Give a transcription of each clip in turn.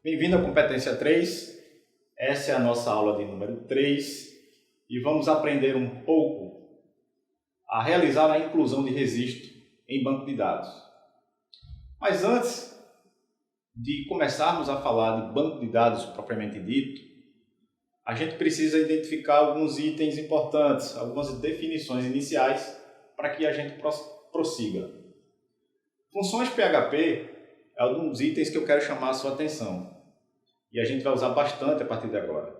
Bem-vindo à competência 3. Essa é a nossa aula de número 3 e vamos aprender um pouco a realizar a inclusão de registro em banco de dados. Mas antes de começarmos a falar de banco de dados propriamente dito, a gente precisa identificar alguns itens importantes, algumas definições iniciais para que a gente prossiga. Funções PHP é um dos itens que eu quero chamar a sua atenção e a gente vai usar bastante a partir de agora.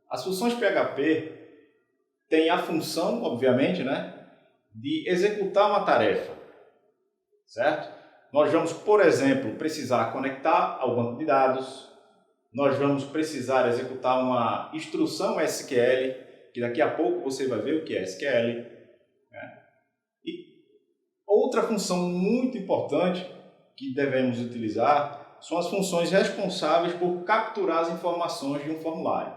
As funções PHP têm a função, obviamente, de executar uma tarefa, certo? Nós vamos, por exemplo, precisar conectar ao banco de dados, nós vamos precisar executar uma instrução SQL, que daqui a pouco você vai ver o que é SQL. E outra função muito importante que devemos utilizar são as funções responsáveis por capturar as informações de um formulário.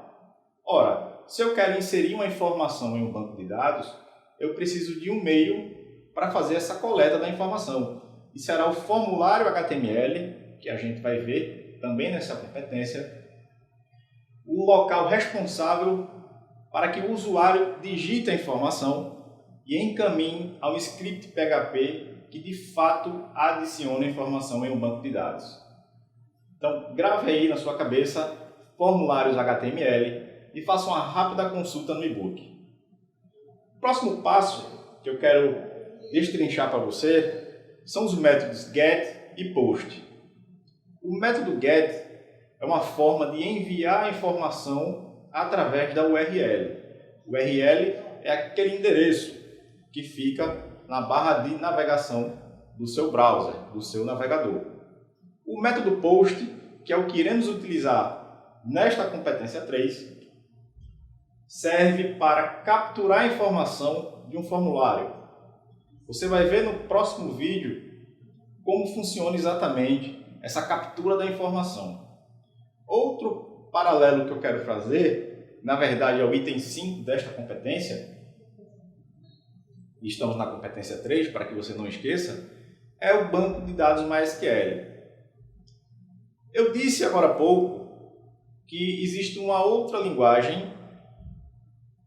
Ora, se eu quero inserir uma informação em um banco de dados, eu preciso de um meio para fazer essa coleta da informação. E será o formulário HTML, que a gente vai ver também nessa competência, o local responsável para que o usuário digite a informação e encaminhe ao script PHP que de fato adiciona a informação em um banco de dados. Então, grave aí na sua cabeça formulários HTML e faça uma rápida consulta no e-book. O próximo passo que eu quero destrinchar para você são os métodos GET e POST. O método GET é uma forma de enviar a informação através da URL. O URL é aquele endereço que fica na barra de navegação do seu browser, do seu navegador. O método POST, que é o que iremos utilizar nesta competência 3, serve para capturar a informação de um formulário. Você vai ver no próximo vídeo como funciona exatamente essa captura da informação. Outro paralelo que eu quero fazer, na verdade é o item 5 desta competência, e estamos na competência 3, para que você não esqueça, é o banco de dados MySQL. Eu disse agora há pouco que existe uma outra linguagem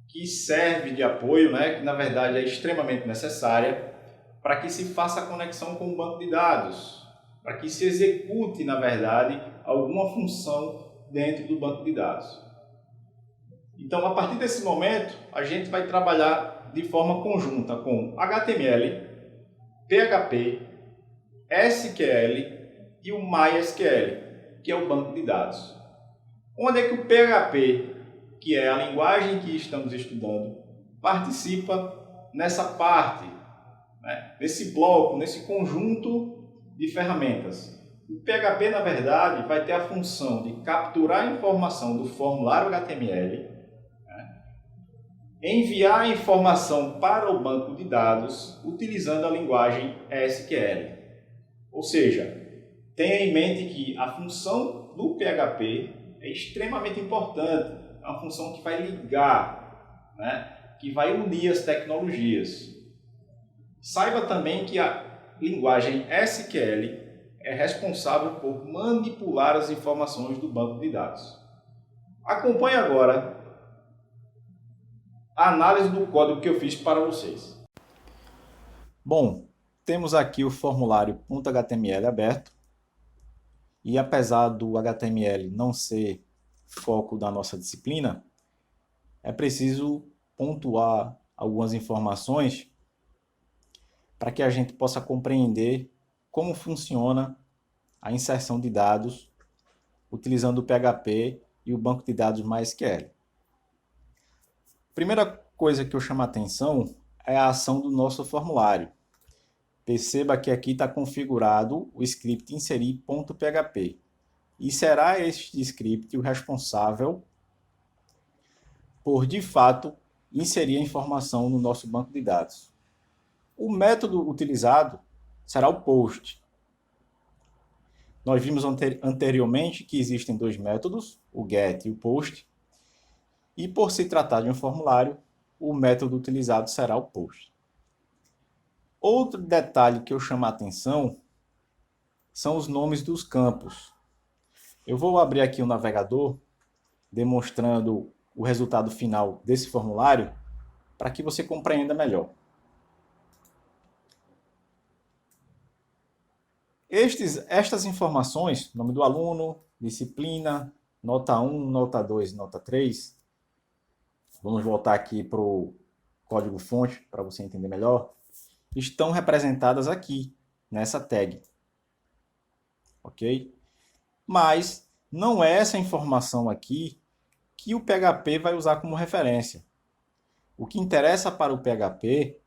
que serve de apoio, que na verdade é extremamente necessária para que se faça a conexão com o banco de dados, para que se execute, na verdade, alguma função dentro do banco de dados. Então, a partir desse momento, a gente vai trabalhar de forma conjunta com HTML, PHP, SQL e o MySQL, que é o banco de dados. Onde é que o PHP, que é a linguagem que estamos estudando, participa nessa parte, nesse bloco, nesse conjunto de ferramentas. O PHP, na verdade, vai ter a função de capturar a informação do formulário HTML, enviar a informação para o banco de dados utilizando a linguagem SQL. Ou seja, tenha em mente que a função do PHP é extremamente importante. É uma função que vai ligar, que vai unir as tecnologias. Saiba também que a linguagem SQL é responsável por manipular as informações do banco de dados. Acompanhe agora a análise do código que eu fiz para vocês. Bom, temos aqui o formulário .html aberto. E apesar do HTML não ser foco da nossa disciplina, é preciso pontuar algumas informações para que a gente possa compreender como funciona a inserção de dados utilizando o PHP e o banco de dados MySQL. Primeira coisa que eu chamo a atenção é a ação do nosso formulário. Perceba que aqui está configurado o script inserir.php. E será este script o responsável por, de fato, inserir a informação no nosso banco de dados. O método utilizado será o POST. Nós vimos anteriormente que existem dois métodos, o GET e o POST. E por se tratar de um formulário, o método utilizado será o POST. Outro detalhe que eu chamo a atenção são os nomes dos campos. Eu vou abrir aqui o navegador, demonstrando o resultado final desse formulário, para que você compreenda melhor. Estas informações, nome do aluno, disciplina, nota 1, nota 2, nota 3, vamos voltar aqui para o código-fonte para você entender melhor, estão representadas aqui, nessa tag. Ok? Mas não é essa informação aqui que o PHP vai usar como referência. O que interessa para o PHP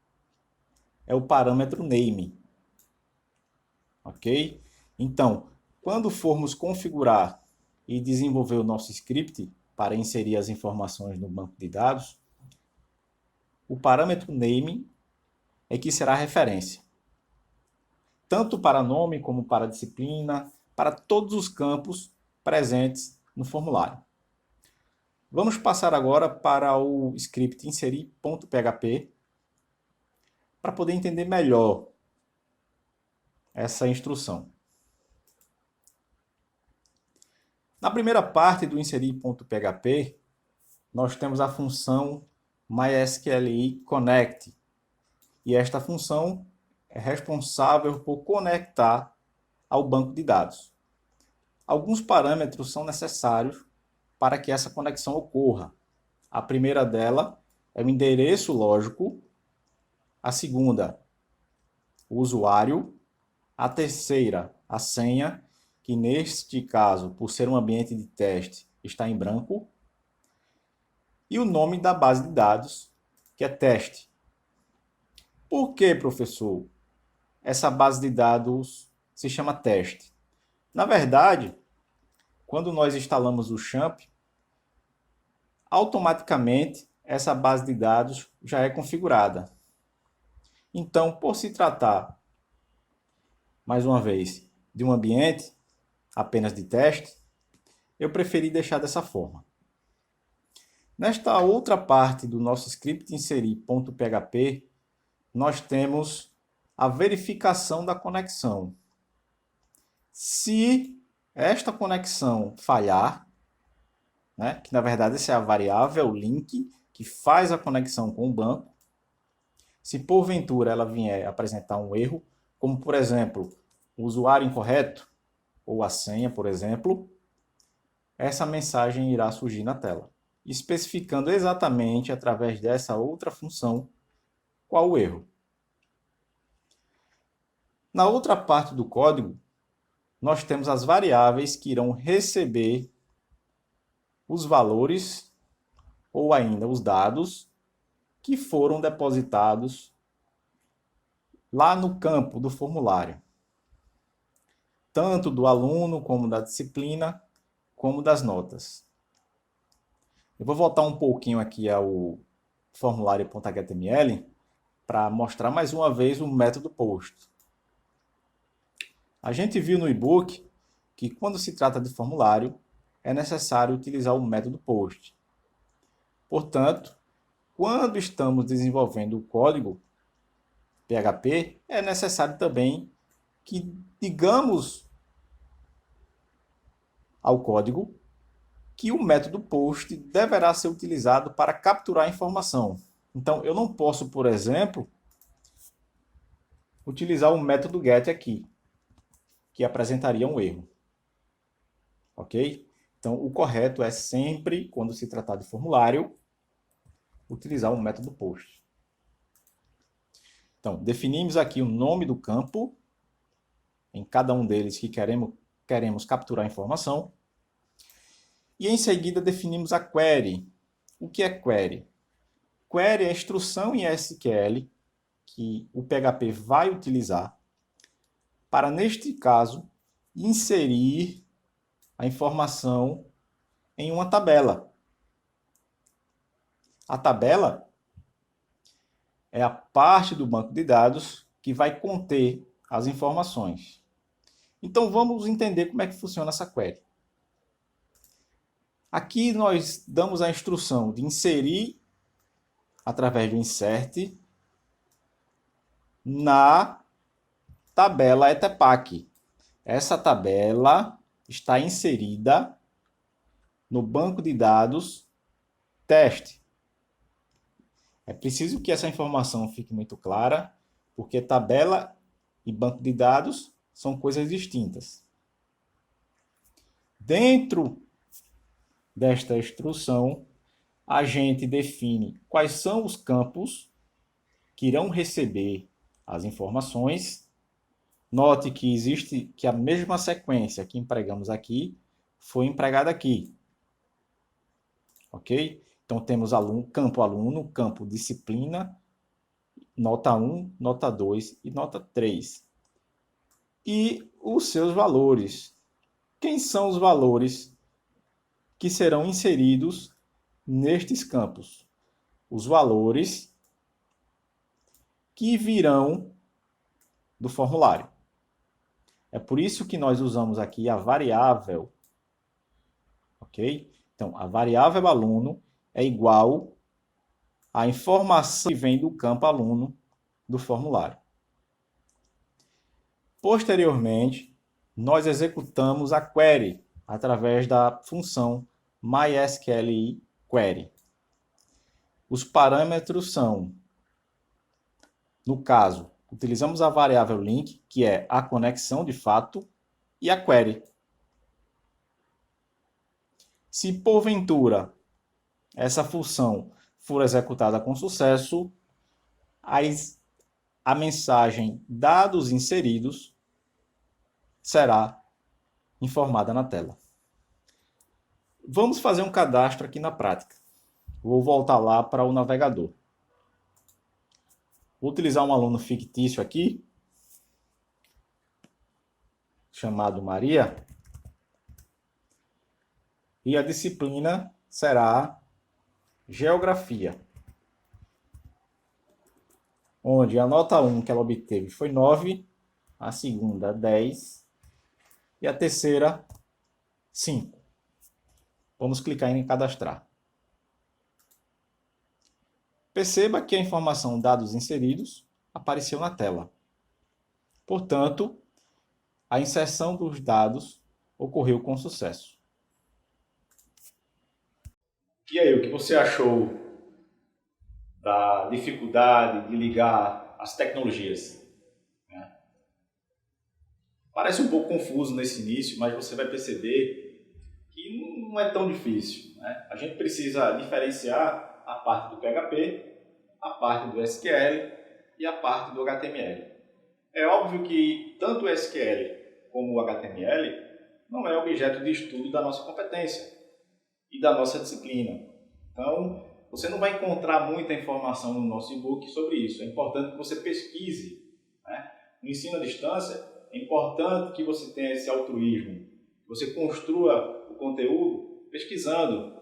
é o parâmetro name. Ok? Então, quando formos configurar e desenvolver o nosso script para inserir as informações no banco de dados, o parâmetro name é que será a referência. Tanto para nome como para disciplina, para todos os campos presentes no formulário. Vamos passar agora para o script inserir.php para poder entender melhor essa instrução. Na primeira parte do inserir.php, nós temos a função MySQLi Connect. E esta função é responsável por conectar ao banco de dados. Alguns parâmetros são necessários para que essa conexão ocorra. A primeira dela é o endereço lógico, a segunda, o usuário, a terceira, a senha, que neste caso, por ser um ambiente de teste, está em branco, e o nome da base de dados, que é teste. Por que, professor, essa base de dados se chama teste? Na verdade, quando nós instalamos o XAMPP, automaticamente essa base de dados já é configurada. Então, por se tratar, mais uma vez, de um ambiente apenas de teste, eu preferi deixar dessa forma. Nesta outra parte do nosso script inserir.php, nós temos a verificação da conexão. Se esta conexão falhar, né, que na verdade essa é a variável link que faz a conexão com o banco, se porventura ela vier apresentar um erro, como por exemplo, o usuário incorreto ou a senha, por exemplo, essa mensagem irá surgir na tela, especificando exatamente através dessa outra função qual o erro. Na outra parte do código, nós temos as variáveis que irão receber os valores ou ainda os dados que foram depositados lá no campo do formulário, tanto do aluno como da disciplina, como das notas. Eu vou voltar um pouquinho aqui ao formulário.html para mostrar mais uma vez o método post. A gente viu no e-book que quando se trata de formulário, é necessário utilizar o método post. Portanto, quando estamos desenvolvendo o código PHP, é necessário também que digamos ao código que o método post deverá ser utilizado para capturar informação. Então, eu não posso, por exemplo, utilizar o método get aqui, que apresentaria um erro. Ok? Então, o correto é sempre, quando se tratar de formulário, utilizar o método post. Então, definimos aqui o nome do campo, em cada um deles que queremos capturar a informação. E em seguida definimos a query. O que é query? Query é a instrução em SQL que o PHP vai utilizar para, neste caso, inserir a informação em uma tabela. A tabela é a parte do banco de dados que vai conter as informações. Então vamos entender como é que funciona essa query. Aqui nós damos a instrução de inserir através do insert na tabela etpack. Essa tabela está inserida no banco de dados teste. É preciso que essa informação fique muito clara, porque tabela e banco de dados são coisas distintas. Dentro desta instrução, a gente define quais são os campos que irão receber as informações. Note que a mesma sequência que empregamos aqui foi empregada aqui. Ok? Então temos campo aluno, campo disciplina, nota 1, nota 2 e nota 3. E os seus valores. Quem são os valores que serão inseridos nestes campos? Os valores que virão do formulário. É por isso que nós usamos aqui a variável. Ok? Então, a variável aluno é igual à informação que vem do campo aluno do formulário. Posteriormente, nós executamos a query através da função MySQLi Query. Os parâmetros são, no caso, utilizamos a variável link, que é a conexão de fato, e a query. Se porventura essa função for executada com sucesso, a mensagem dados inseridos será informada na tela. Vamos fazer um cadastro aqui na prática. Vou voltar lá para o navegador. Vou utilizar um aluno fictício aqui, chamado Maria, e a disciplina será Geografia, onde a nota 1 que ela obteve foi 9, a segunda 10 e a terceira 5. Vamos clicar em cadastrar. Perceba que a informação dados inseridos apareceu na tela. Portanto, a inserção dos dados ocorreu com sucesso. E aí, o que você achou da dificuldade de ligar as tecnologias? Parece um pouco confuso nesse início, mas você vai perceber que não é tão difícil. A gente precisa diferenciar a parte do PHP, a parte do SQL e a parte do HTML. É óbvio que tanto o SQL como o HTML não é objeto de estudo da nossa competência e da nossa disciplina. Então, você não vai encontrar muita informação no nosso e-book sobre isso. É importante que você pesquise. No ensino à distância, é importante que você tenha esse altruísmo, que você construa o conteúdo pesquisando.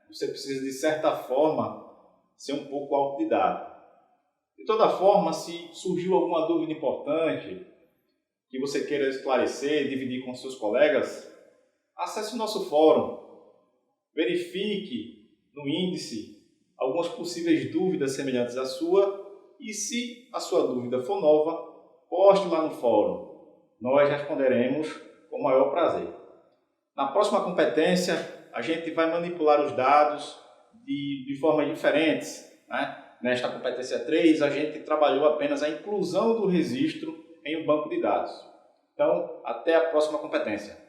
Você precisa, de certa forma, ser um pouco autodidata. De toda forma, se surgiu alguma dúvida importante que você queira esclarecer, dividir com seus colegas, acesse o nosso fórum, verifique no índice algumas possíveis dúvidas semelhantes à sua e, se a sua dúvida for nova, poste lá no fórum. Nós responderemos com o maior prazer. Na próxima competência, a gente vai manipular os dados de formas diferentes. Nesta competência 3, a gente trabalhou apenas a inclusão do registro em um banco de dados. Então, até a próxima competência.